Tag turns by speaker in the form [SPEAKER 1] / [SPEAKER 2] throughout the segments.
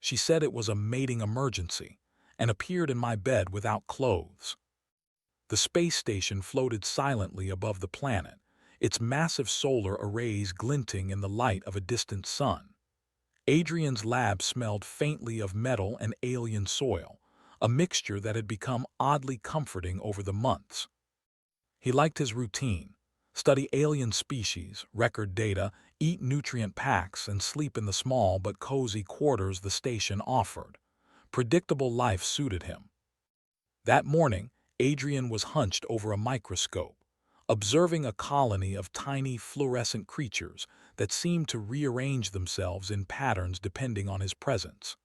[SPEAKER 1] She said it was a mating emergency and appeared in my bed without clothes. The space station floated silently above the planet, its massive solar arrays glinting in the light of a distant sun. Adrian's lab smelled faintly of metal and alien soil, a mixture that had become oddly comforting over the months. He liked his routine: study alien species, record data, eat nutrient packs, and sleep in the small but cozy quarters the station offered. Predictable life suited him. That morning, Adrian was hunched over a microscope, observing a colony of tiny fluorescent creatures that seemed to rearrange themselves in patterns depending on his presence.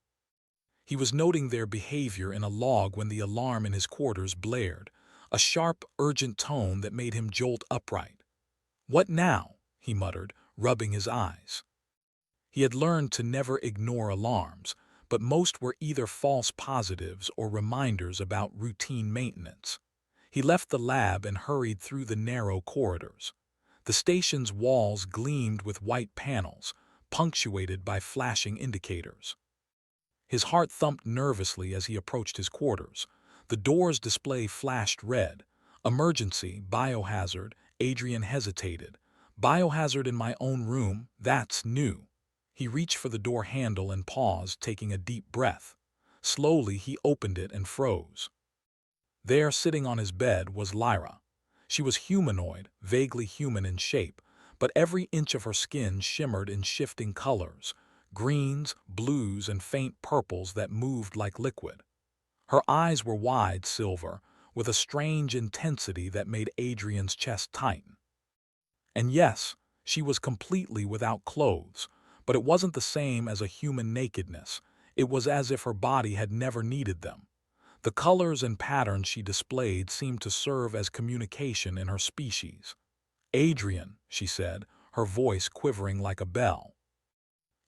[SPEAKER 1] He was noting their behavior in a log when the alarm in his quarters blared, a sharp, urgent tone that made him jolt upright. "What now?" he muttered, rubbing his eyes. He had learned to never ignore alarms, but most were either false positives or reminders about routine maintenance. He left the lab and hurried through the narrow corridors. The station's walls gleamed with white panels, punctuated by flashing indicators. His heart thumped nervously as he approached his quarters. The door's display flashed red. "Emergency, biohazard." Adrian hesitated. "Biohazard in my own room? That's new." He reached for the door handle and paused, taking a deep breath. Slowly, he opened it and froze. There, sitting on his bed, was Lyra. She was humanoid, vaguely human in shape, but every inch of her skin shimmered in shifting colors: greens, blues, and faint purples that moved like liquid. Her eyes were wide silver, with a strange intensity that made Adrian's chest tighten. And yes, she was completely without clothes, but it wasn't the same as a human nakedness. It was as if her body had never needed them. The colors and patterns she displayed seemed to serve as communication in her species. "Adrian," she said, her voice quivering like a bell.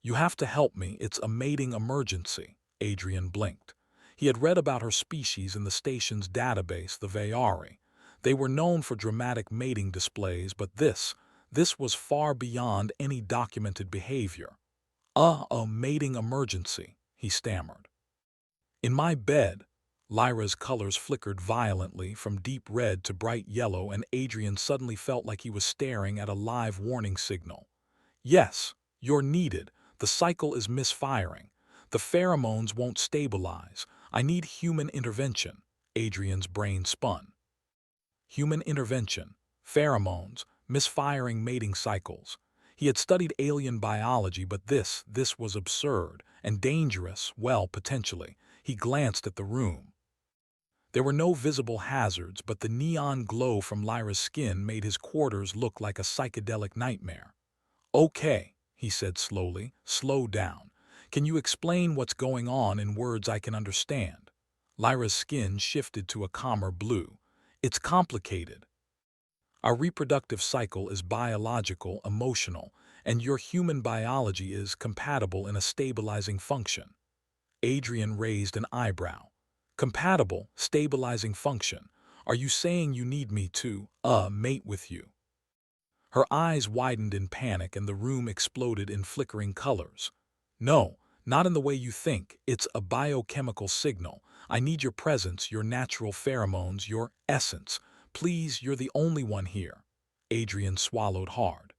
[SPEAKER 1] "You have to help me. It's a mating emergency." Adrian blinked. He had read about her species in the station's database, the Veyari. They were known for dramatic mating displays, but this was far beyond any documented behavior. A mating emergency," he stammered. "In my bed." Lyra's colors flickered violently, from deep red to bright yellow, and Adrian suddenly felt like he was staring at a live warning signal. "Yes, you're needed. The cycle is misfiring. The pheromones won't stabilize. I need human intervention." Adrian's brain spun. Human intervention, pheromones, misfiring mating cycles. He had studied alien biology, but this was absurd and dangerous, well, potentially. He glanced at the room. There were no visible hazards, but the neon glow from Lyra's skin made his quarters look like a psychedelic nightmare. "Okay," he said slowly, "slow down. Can you explain what's going on in words I can understand?" Lyra's skin shifted to a calmer blue. "It's complicated. Our reproductive cycle is biological, emotional, and your human biology is compatible in a stabilizing function." Adrian raised an eyebrow. "Compatible, stabilizing function. Are you saying you need me to, mate with you?" Her eyes widened in panic and the room exploded in flickering colors. "No, not in the way you think. It's a biochemical signal. I need your presence, your natural pheromones, your essence. Please, you're the only one here." Adrian swallowed hard.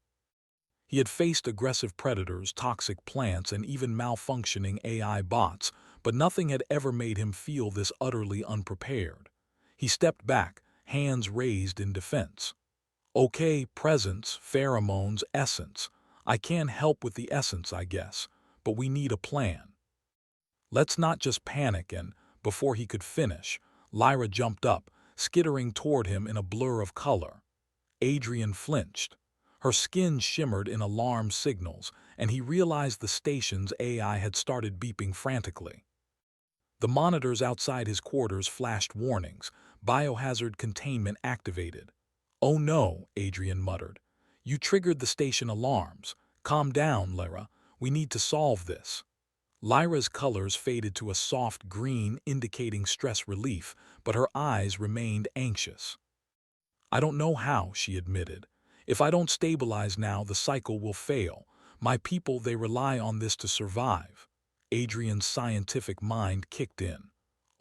[SPEAKER 1] He had faced aggressive predators, toxic plants, and even malfunctioning AI bots, but nothing had ever made him feel this utterly unprepared. He stepped back, hands raised in defense. "Okay, presence, pheromones, essence. I can help with the essence, I guess, but we need a plan. Let's not just panic." And before he could finish, Lyra jumped up, skittering toward him in a blur of color. Adrian flinched. Her skin shimmered in alarm signals, and he realized the station's AI had started beeping frantically. The monitors outside his quarters flashed warnings: "Biohazard containment activated." "Oh no," Adrian muttered. "You triggered the station alarms. Calm down, Lyra. We need to solve this." Lyra's colors faded to a soft green, indicating stress relief, but her eyes remained anxious. "I don't know how," she admitted. "If I don't stabilize now, the cycle will fail. My people, they rely on this to survive." Adrian's scientific mind kicked in.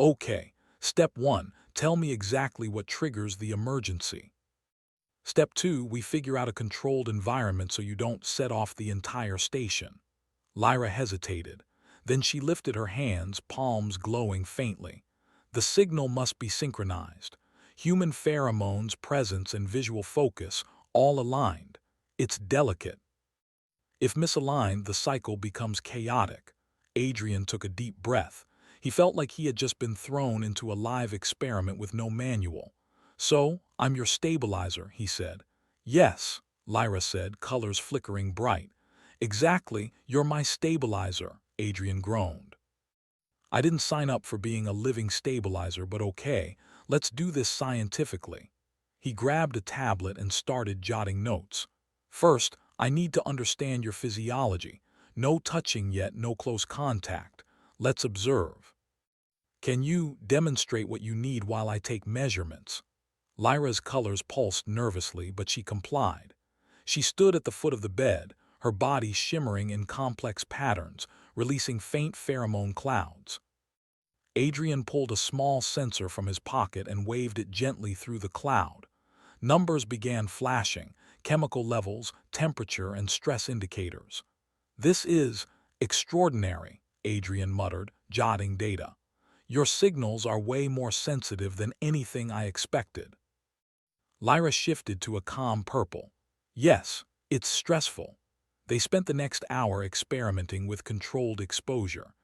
[SPEAKER 1] Okay, step 1, tell me exactly what triggers the emergency. Step 2, we figure out a controlled environment so you don't set off the entire station. Lyra hesitated. Then she lifted her hands, palms glowing faintly. The signal must be synchronized. Human pheromones, presence, and visual focus all aligned. It's delicate. If misaligned, the cycle becomes chaotic. Adrian took a deep breath. He felt like he had just been thrown into a live experiment with no manual. So, I'm your stabilizer, he said. Yes, Lyra said, colors flickering bright. Exactly, you're my stabilizer, Adrian groaned. I didn't sign up for being a living stabilizer, but okay, let's do this scientifically. He grabbed a tablet and started jotting notes. First, I need to understand your physiology. No touching yet, no close contact. Let's observe. Can you demonstrate what you need while I take measurements? Lyra's colors pulsed nervously, but she complied. She stood at the foot of the bed, her body shimmering in complex patterns, releasing faint pheromone clouds. Adrian pulled a small sensor from his pocket and waved it gently through the cloud. Numbers began flashing, chemical levels, temperature, and stress indicators. This is extraordinary, Adrian muttered, jotting data. Your signals are way more sensitive than anything I expected. Lyra shifted to a calm purple. Yes, it's stressful. They spent the next hour experimenting with controlled exposure.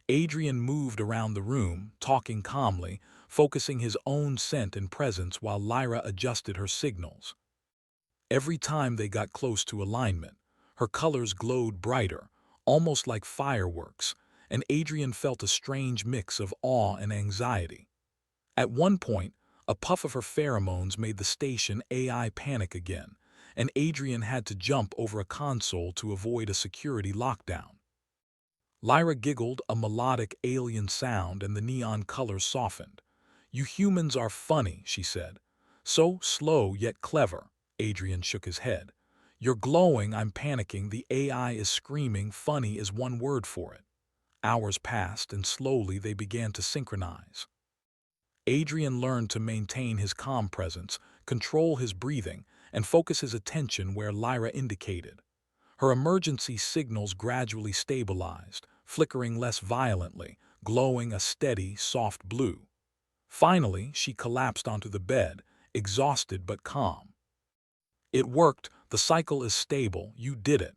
[SPEAKER 1] Adrian moved around the room, talking calmly, focusing his own scent and presence while Lyra adjusted her signals. Every time they got close to alignment, her colors glowed brighter, almost like fireworks, and Adrian felt a strange mix of awe and anxiety. At one point, a puff of her pheromones made the station AI panic again, and Adrian had to jump over a console to avoid a security lockdown. Lyra giggled, a melodic alien sound, and the neon colors softened. You humans are funny, she said. So slow yet clever. Adrian shook his head. You're glowing, I'm panicking, the AI is screaming, funny is one word for it. Hours passed, and slowly they began to synchronize. Adrian learned to maintain his calm presence, control his breathing, and focus his attention where Lyra indicated. Her emergency signals gradually stabilized, flickering less violently, glowing a steady, soft blue. Finally, she collapsed onto the bed, exhausted but calm. It worked, the cycle is stable, you did it.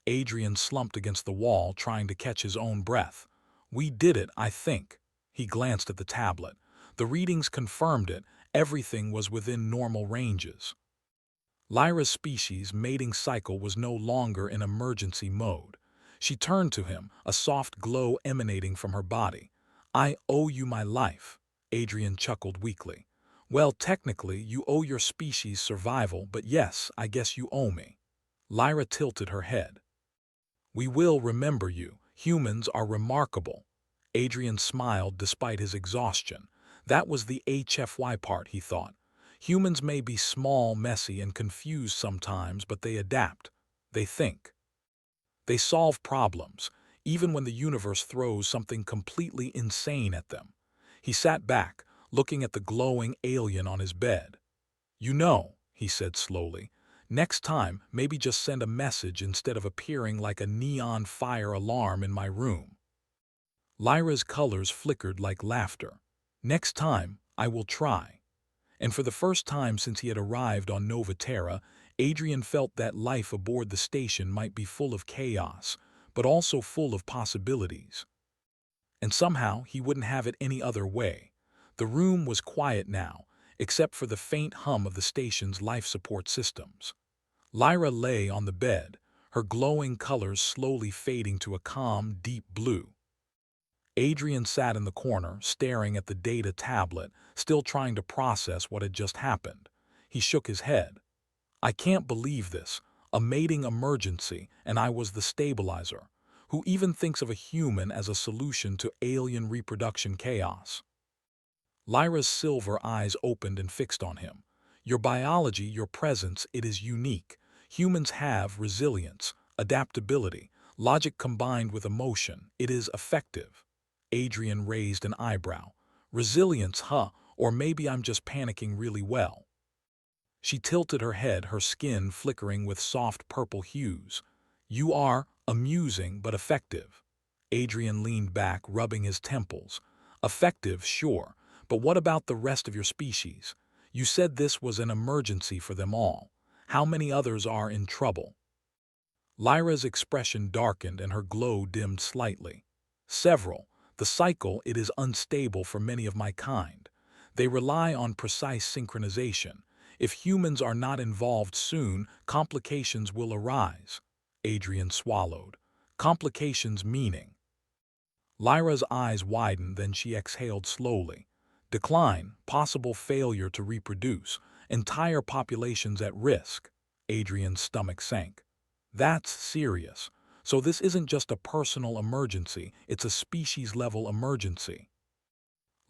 [SPEAKER 1] Adrian slumped against the wall, trying to catch his own breath. We did it, I think. He glanced at the tablet. The readings confirmed it, everything was within normal ranges. Lyra's species' mating cycle was no longer in emergency mode. She turned to him, a soft glow emanating from her body. I owe you my life, Adrian chuckled weakly. Well, technically, you owe your species survival, but yes, I guess you owe me. Lyra tilted her head. We will remember you. Humans are remarkable. Adrian smiled despite his exhaustion. That was the HFY part, he thought. Humans may be small, messy, and confused sometimes, but they adapt. They think. They solve problems, even when the universe throws something completely insane at them. He sat back, looking at the glowing alien on his bed. You know, he said slowly, next time maybe just send a message instead of appearing like a neon fire alarm in my room. Lyra's colors flickered like laughter. Next time, I will try. And for the first time since he had arrived on Nova Terra, Adrian felt that life aboard the station might be full of chaos, but also full of possibilities. And somehow he wouldn't have it any other way. The room was quiet now, except for the faint hum of the station's life support systems. Lyra lay on the bed, her glowing colors slowly fading to a calm, deep blue. Adrian sat in the corner, staring at the data tablet, still trying to process what had just happened. He shook his head. I can't believe this. A mating emergency, and I was the stabilizer. Who even thinks of a human as a solution to alien reproduction chaos? Lyra's silver eyes opened and fixed on him. Your biology, your presence, it is unique. Humans have resilience, adaptability. Logic combined with emotion, it is effective. Adrian raised an eyebrow. Resilience, huh? Or maybe I'm just panicking really well. She tilted her head, her skin flickering with soft purple hues. You are amusing but effective. Adrian leaned back, rubbing his temples. Effective, sure, but what about the rest of your species? You said this was an emergency for them all. How many others are in trouble? Lyra's expression darkened and her glow dimmed slightly. Several. The cycle, it is unstable for many of my kind. They rely on precise synchronization. If humans are not involved soon, complications will arise. Adrian swallowed. Complications meaning. Lyra's eyes widened, then she exhaled slowly. Decline, possible failure to reproduce, entire populations at risk. Adrian's stomach sank. That's serious. So this isn't just a personal emergency, it's a species-level emergency.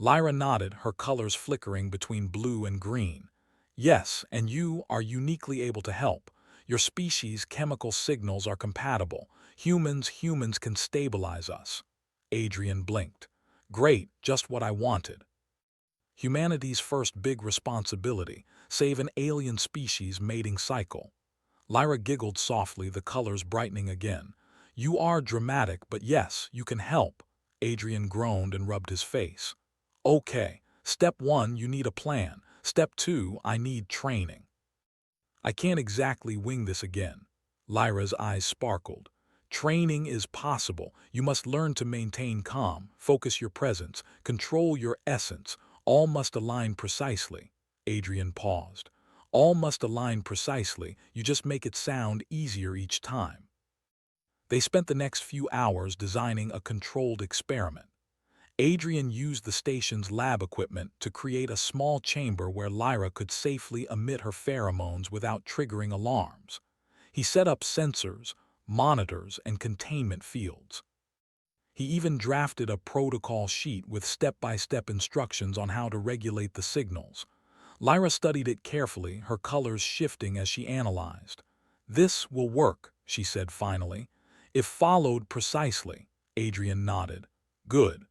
[SPEAKER 1] Lyra nodded, her colors flickering between blue and green. Yes, and you are uniquely able to help. Your species' chemical signals are compatible. Humans can stabilize us. Adrian blinked. Great, just what I wanted. Humanity's first big responsibility, save an alien species mating cycle. Lyra giggled softly, the colors brightening again. You are dramatic, but yes, you can help. Adrian groaned and rubbed his face. Okay, step 1, you need a plan. Step 2, I need training. I can't exactly wing this again. Lyra's eyes sparkled. Training is possible. You must learn to maintain calm, focus your presence, control your essence. All must align precisely. Adrian paused. All must align precisely. You just make it sound easier each time. They spent the next few hours designing a controlled experiment. Adrian used the station's lab equipment to create a small chamber where Lyra could safely emit her pheromones without triggering alarms. He set up sensors, monitors, and containment fields. He even drafted a protocol sheet with step-by-step instructions on how to regulate the signals. Lyra studied it carefully, her colors shifting as she analyzed. This will work, she said finally. If followed precisely. Adrian nodded. Good.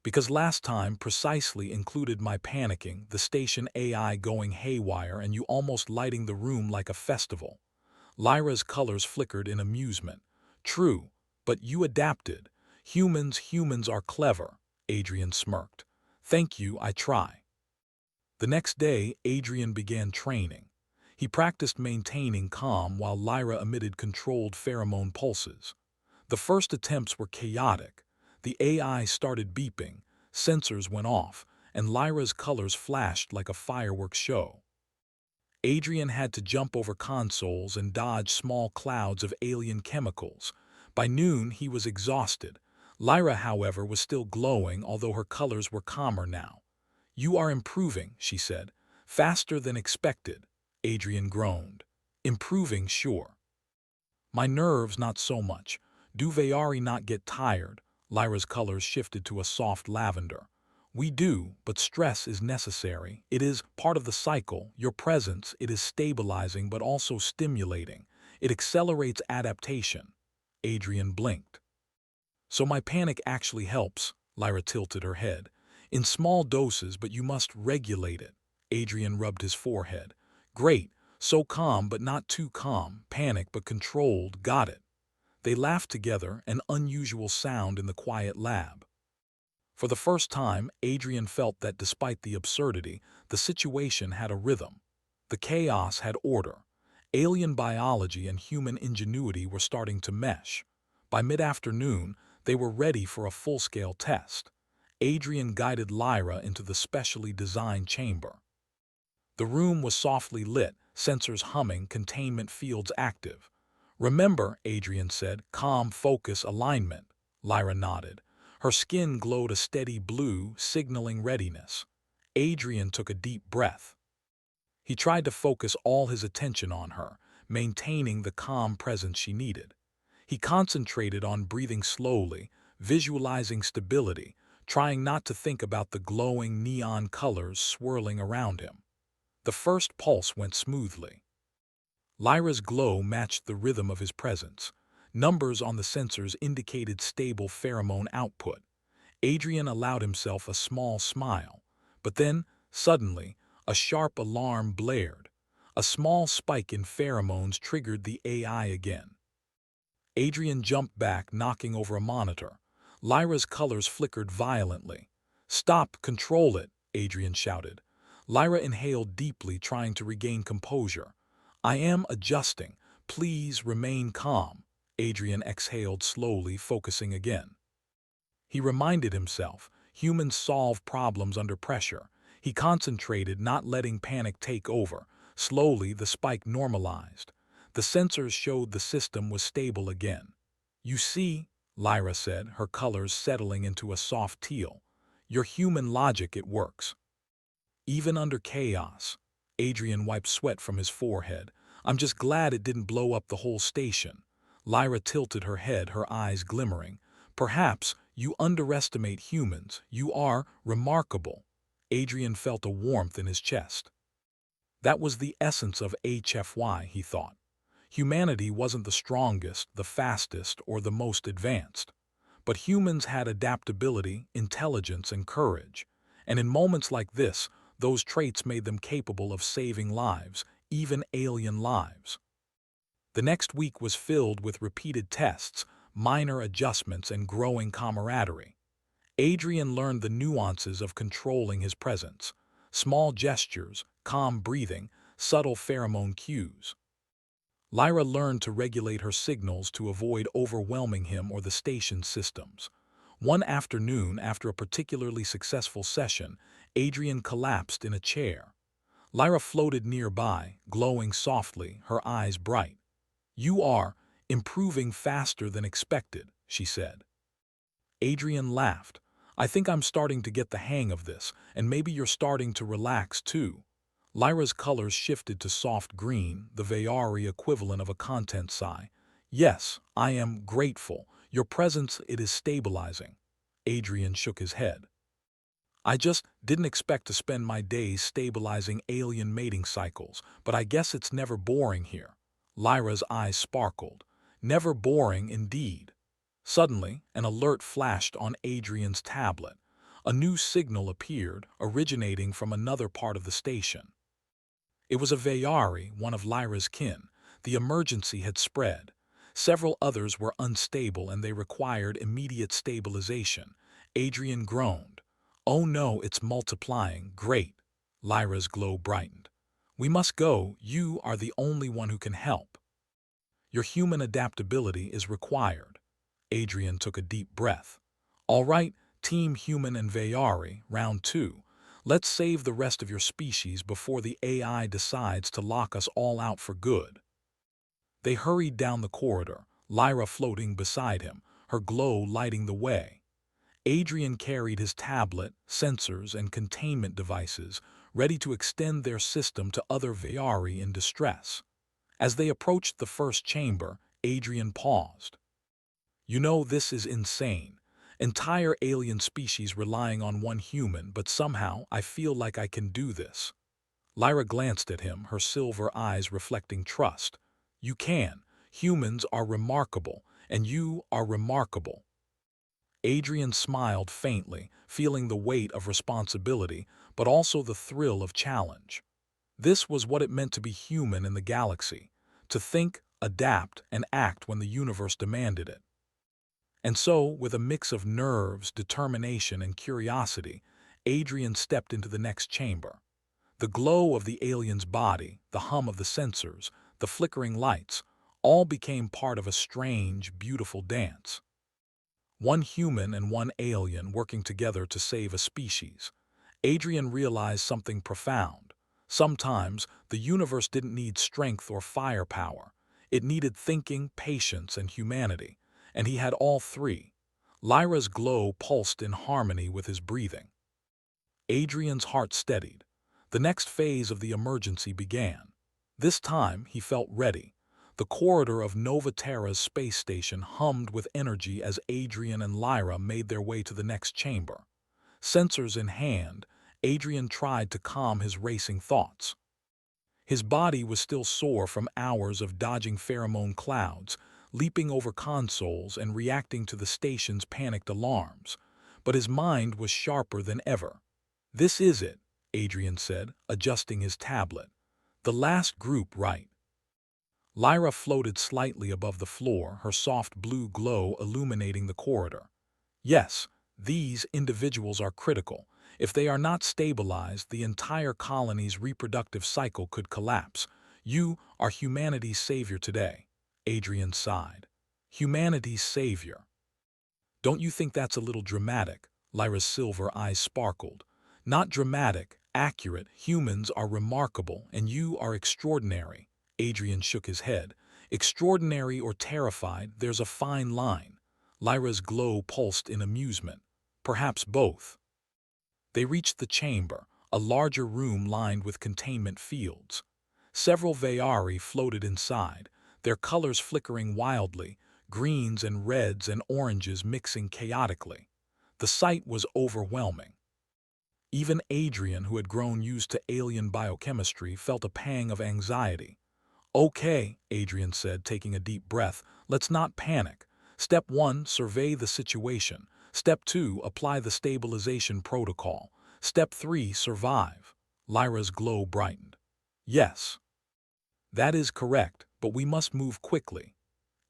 [SPEAKER 1] Because last time precisely included my panicking, the station AI going haywire, and you almost lighting the room like a festival. Lyra's colors flickered in amusement. True, but you adapted. Humans are clever. Adrian smirked. Thank you, I try. The next day, Adrian began training. He practiced maintaining calm while Lyra emitted controlled pheromone pulses. The first attempts were chaotic. The AI started beeping, sensors went off, and Lyra's colors flashed like a fireworks show. Adrian had to jump over consoles and dodge small clouds of alien chemicals. By noon, he was exhausted. Lyra, however, was still glowing, although her colors were calmer now. You are improving, she said. Faster than expected. Adrian groaned. Improving, sure. My nerves, not so much. Do Veyari not get tired? Lyra's colors shifted to a soft lavender. We do, but stress is necessary. It is part of the cycle. Your presence, it is stabilizing but also stimulating. It accelerates adaptation. Adrian blinked. So my panic actually helps, Lyra tilted her head. In small doses, but you must regulate it. Adrian rubbed his forehead. Great, so calm but not too calm, panic but controlled, got it. They laughed together, an unusual sound in the quiet lab. For the first time, Adrian felt that despite the absurdity, the situation had a rhythm. The chaos had order. Alien biology and human ingenuity were starting to mesh. By mid-afternoon, they were ready for a full-scale test. Adrian guided Lyra into the specially designed chamber. The room was softly lit, sensors humming, containment fields active. Remember, Adrian said, calm, focus, alignment. Lyra nodded. Her skin glowed a steady blue, signaling readiness. Adrian took a deep breath. He tried to focus all his attention on her, maintaining the calm presence she needed. He concentrated on breathing slowly, visualizing stability, trying not to think about the glowing neon colors swirling around him. The first pulse went smoothly. Lyra's glow matched the rhythm of his presence. Numbers on the sensors indicated stable pheromone output. Adrian allowed himself a small smile, but then, suddenly, a sharp alarm blared. A small spike in pheromones triggered the AI again. Adrian jumped back, knocking over a monitor. Lyra's colors flickered violently. "Stop! Control it!" Adrian shouted. Lyra inhaled deeply, trying to regain composure. "I am adjusting. Please remain calm." Adrian exhaled slowly, focusing again. He reminded himself, humans solve problems under pressure. He concentrated, not letting panic take over. Slowly, the spike normalized. The sensors showed the system was stable again. "You see," Lyra said, her colors settling into a soft teal. "Your human logic, it works. Even under chaos." Adrian wiped sweat from his forehead. "I'm just glad it didn't blow up the whole station." Lyra tilted her head, her eyes glimmering. "Perhaps you underestimate humans. You are remarkable." Adrian felt a warmth in his chest. That was the essence of HFY, he thought. Humanity wasn't the strongest, the fastest, or the most advanced. But humans had adaptability, intelligence, and courage. And in moments like this, those traits made them capable of saving lives, even alien lives. The next week was filled with repeated tests, minor adjustments, and growing camaraderie. Adrian learned the nuances of controlling his presence. Small gestures, calm breathing, subtle pheromone cues. Lyra learned to regulate her signals to avoid overwhelming him or the station's systems. One afternoon, after a particularly successful session, Adrian collapsed in a chair. Lyra floated nearby, glowing softly, her eyes bright. "You are improving faster than expected," she said. Adrian laughed. "I think I'm starting to get the hang of this, and maybe you're starting to relax too." Lyra's colors shifted to soft green, the Veyari equivalent of a content psi. "Yes, I am grateful. Your presence, it is stabilizing." Adrian shook his head. "I just didn't expect to spend my days stabilizing alien mating cycles, but I guess it's never boring here." Lyra's eyes sparkled. "Never boring indeed." Suddenly, an alert flashed on Adrian's tablet. A new signal appeared, originating from another part of the station. It was a Veyari, one of Lyra's kin. The emergency had spread. Several others were unstable and they required immediate stabilization. Adrian groaned. "Oh no, it's multiplying. Great." Lyra's glow brightened. "We must go. You are the only one who can help. Your human adaptability is required." Adrian took a deep breath. "All right, Team Human and Veyari, round 2. Let's save the rest of your species before the AI decides to lock us all out for good." They hurried down the corridor, Lyra floating beside him, her glow lighting the way. Adrian carried his tablet, sensors, and containment devices, ready to extend their system to other Veyari in distress. As they approached the first chamber, Adrian paused. "You know, this is insane. Entire alien species relying on one human, but somehow I feel like I can do this." Lyra glanced at him, her silver eyes reflecting trust. "You can. Humans are remarkable, and you are remarkable." Adrian smiled faintly, feeling the weight of responsibility, but also the thrill of challenge. This was what it meant to be human in the galaxy, to think, adapt, and act when the universe demanded it. And so, with a mix of nerves, determination, and curiosity, Adrian stepped into the next chamber. The glow of the alien's body, the hum of the sensors, the flickering lights, all became part of a strange, beautiful dance. One human and one alien working together to save a species. Adrian realized something profound. Sometimes, the universe didn't need strength or firepower. It needed thinking, patience, and humanity. And he had all three. Lyra's glow pulsed in harmony with his breathing. Adrian's heart steadied. The next phase of the emergency began. This time, he felt ready. The corridor of Nova Terra's space station hummed with energy as Adrian and Lyra made their way to the next chamber. Sensors in hand, Adrian tried to calm his racing thoughts. His body was still sore from hours of dodging pheromone clouds. leaping over consoles and reacting to the station's panicked alarms. But his mind was sharper than ever. "This is it," Adrian said, adjusting his tablet. "The last group, right?" Lyra floated slightly above the floor, her soft blue glow illuminating the corridor. "Yes, these individuals are critical. If they are not stabilized, the entire colony's reproductive cycle could collapse. You are humanity's savior today." Adrian sighed. "Humanity's savior. Don't you think that's a little dramatic?" Lyra's silver eyes sparkled. "Not dramatic, accurate. Humans are remarkable, and you are extraordinary." Adrian shook his head. "Extraordinary or terrified, there's a fine line." Lyra's glow pulsed in amusement. "Perhaps both." They reached the chamber, a larger room lined with containment fields. Several Veyari floated inside, their colors flickering wildly, greens and reds and oranges mixing chaotically. The sight was overwhelming. Even Adrian, who had grown used to alien biochemistry, felt a pang of anxiety. "Okay," Adrian said, taking a deep breath, "let's not panic. Step 1, survey the situation. Step 2, apply the stabilization protocol. Step 3, survive." Lyra's glow brightened. "Yes, that is correct, but we must move quickly."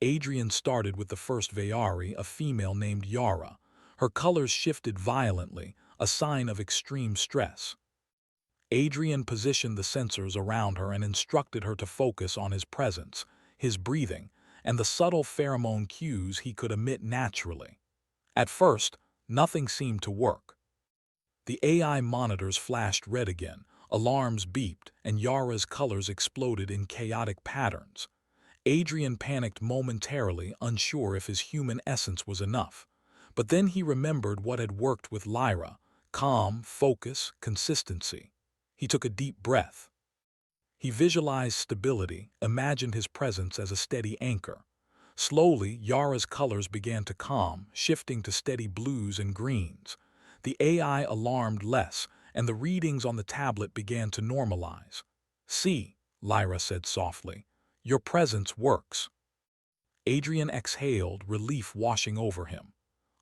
[SPEAKER 1] Adrian started with the first Veyari, a female named Yara. Her colors shifted violently, a sign of extreme stress. Adrian positioned the sensors around her and instructed her to focus on his presence, his breathing, and the subtle pheromone cues he could emit naturally. At first, nothing seemed to work. The AI monitors flashed red again, alarms beeped, and Yara's colors exploded in chaotic patterns. Adrian panicked momentarily, unsure if his human essence was enough. But then he remembered what had worked with Lyra: calm, focus, consistency. He took a deep breath. He visualized stability, imagined his presence as a steady anchor. Slowly, Yara's colors began to calm, shifting to steady blues and greens. The AI alarmed less, and the readings on the tablet began to normalize. "See," Lyra said softly, "your presence works." Adrian exhaled, relief washing over him.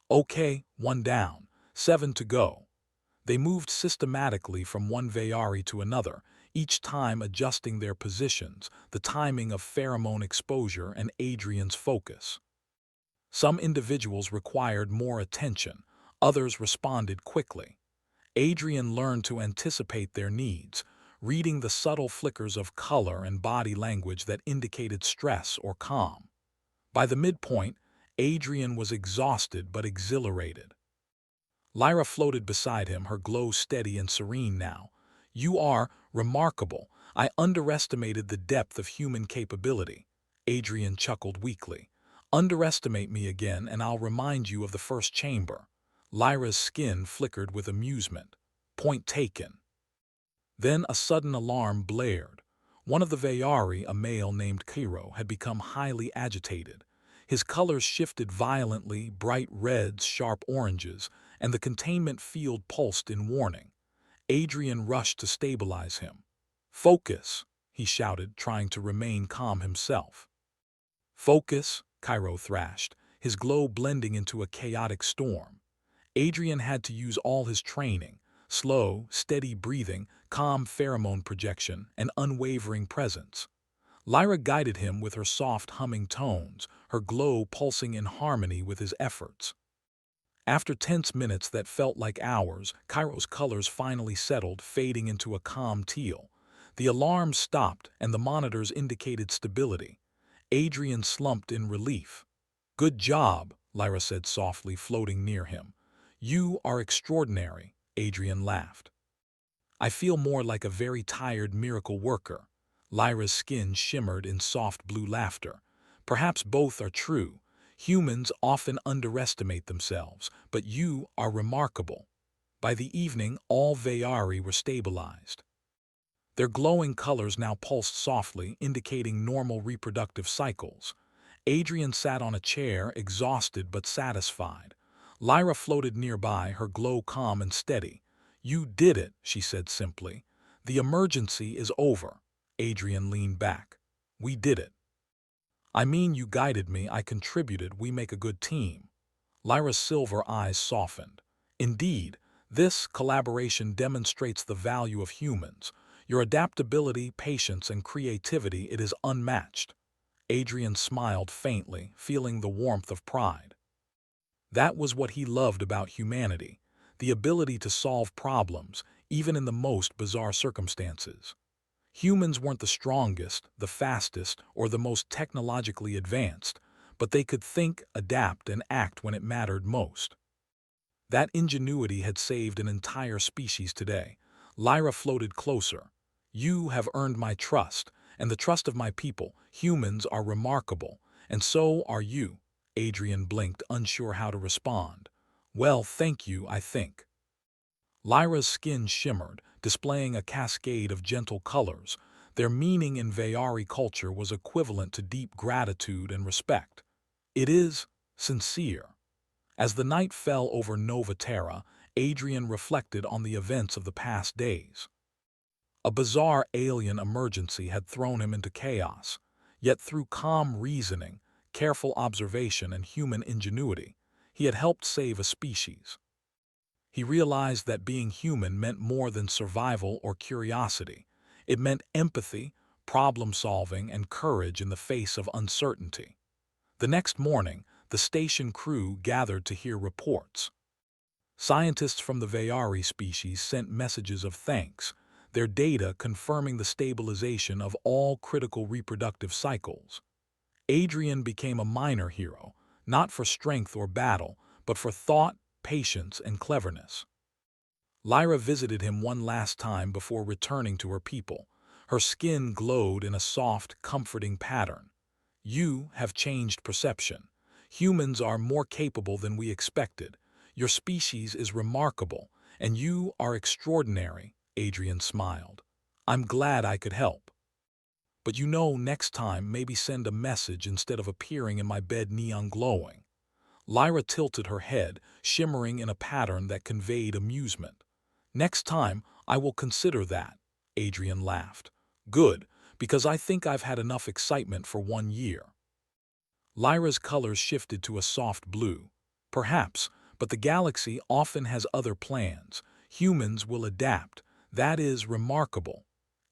[SPEAKER 1] "Okay, 1 down, 7 to go." They moved systematically from one Veyari to another, each time adjusting their positions, the timing of pheromone exposure and Adrian's focus. Some individuals required more attention, others responded quickly. Adrian learned to anticipate their needs, reading the subtle flickers of color and body language that indicated stress or calm. By the midpoint, Adrian was exhausted but exhilarated. Lyra floated beside him, her glow steady and serene now. "You are remarkable. I underestimated the depth of human capability." Adrian chuckled weakly. "Underestimate me again and I'll remind you of the first chamber." Lyra's skin flickered with amusement. "Point taken." Then a sudden alarm blared. One of the Veyari, a male named Cairo, had become highly agitated. His colors shifted violently, bright reds, sharp oranges, and the containment field pulsed in warning. Adrian rushed to stabilize him. "Focus," he shouted, trying to remain calm himself. "Focus," Cairo thrashed, his glow blending into a chaotic storm. Adrian had to use all his training: slow, steady breathing, calm pheromone projection, and unwavering presence. Lyra guided him with her soft humming tones, her glow pulsing in harmony with his efforts. After tense minutes that felt like hours, Cairo's colors finally settled, fading into a calm teal. The alarm stopped, and the monitors indicated stability. Adrian slumped in relief. "Good job," Lyra said softly, floating near him. "You are extraordinary," Adrian laughed. "I feel more like a very tired miracle worker." Lyra's skin shimmered in soft blue laughter. "Perhaps both are true. Humans often underestimate themselves, but you are remarkable." By the evening, all Veyari were stabilized. Their glowing colors now pulsed softly, indicating normal reproductive cycles. Adrian sat on a chair, exhausted but satisfied. Lyra floated nearby, her glow calm and steady. "You did it," she said simply. "The emergency is over." Adrian leaned back. "We did it." I mean, you guided me, I contributed, we make a good team. Lyra's silver eyes softened. Indeed, this collaboration demonstrates the value of humans. Your adaptability, patience, and creativity, it is unmatched. Adrian smiled faintly, feeling the warmth of pride. That was what he loved about humanity, the ability to solve problems, even in the most bizarre circumstances. Humans weren't the strongest, the fastest, or the most technologically advanced, but they could think, adapt, and act when it mattered most. That ingenuity had saved an entire species today. Lyra floated closer. You have earned my trust, and the trust of my people. Humans are remarkable, and so are you. Adrian blinked, unsure how to respond. Well, thank you, I think. Lyra's skin shimmered, displaying a cascade of gentle colors. Their meaning in Vayari culture was equivalent to deep gratitude and respect. It is sincere. As the night fell over Nova Terra, Adrian reflected on the events of the past days. A bizarre alien emergency had thrown him into chaos, yet through calm reasoning, careful observation, and human ingenuity, he had helped save a species. He realized that being human meant more than survival or curiosity. It meant empathy, problem-solving, and courage in the face of uncertainty. The next morning, the station crew gathered to hear reports. Scientists from the Vayari species sent messages of thanks, their data confirming the stabilization of all critical reproductive cycles. Adrian became a minor hero, not for strength or battle, but for thought, patience, and cleverness. Lyra visited him one last time before returning to her people. Her skin glowed in a soft, comforting pattern. You have changed perception. Humans are more capable than we expected. Your species is remarkable, and you are extraordinary, Adrian smiled. I'm glad I could help. But next time maybe send a message instead of appearing in my bed neon glowing. Lyra tilted her head, shimmering in a pattern that conveyed amusement. Next time, I will consider that, Adrian laughed. Good, because I think I've had enough excitement for 1 year. Lyra's colors shifted to a soft blue. Perhaps, but the galaxy often has other plans. Humans will adapt. That is remarkable.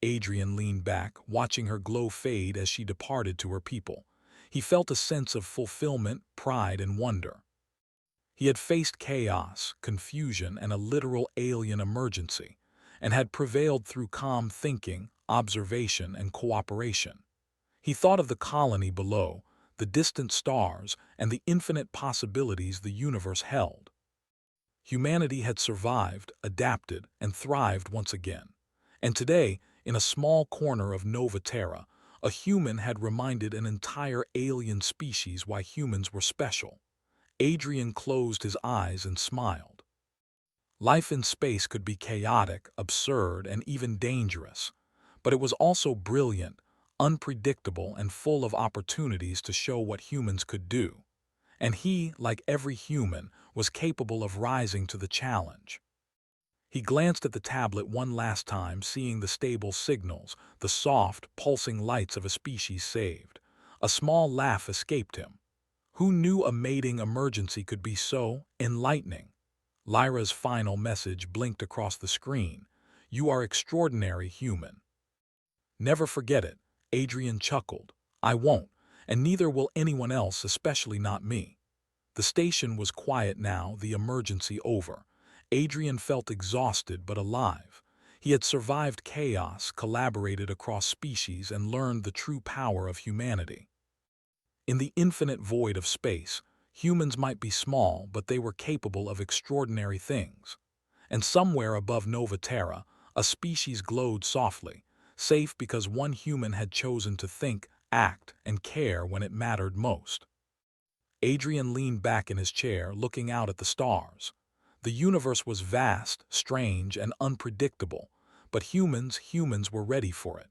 [SPEAKER 1] Adrian leaned back, watching her glow fade as she departed to her people. He felt a sense of fulfillment, pride, and wonder. He had faced chaos, confusion, and a literal alien emergency, and had prevailed through calm thinking, observation, and cooperation. He thought of the colony below, the distant stars, and the infinite possibilities the universe held. Humanity had survived, adapted, and thrived once again. And today, in a small corner of Nova Terra, a human had reminded an entire alien species why humans were special. Adrian closed his eyes and smiled. Life in space could be chaotic, absurd, and even dangerous, but it was also brilliant, unpredictable, and full of opportunities to show what humans could do. And he, like every human, was capable of rising to the challenge. He glanced at the tablet one last time, seeing the stable signals, the soft, pulsing lights of a species saved. A small laugh escaped him. Who knew a mating emergency could be so enlightening? Lyra's final message blinked across the screen. You are extraordinary, human. Never forget it, Adrian chuckled. I won't, and neither will anyone else, especially not me. The station was quiet now, the emergency over. Adrian felt exhausted but alive. He had survived chaos, collaborated across species, and learned the true power of humanity. In the infinite void of space, humans might be small, but they were capable of extraordinary things. And somewhere above Nova Terra, a species glowed softly, safe because one human had chosen to think, act, and care when it mattered most. Adrian leaned back in his chair, looking out at the stars. The universe was vast, strange, and unpredictable, but humans were ready for it.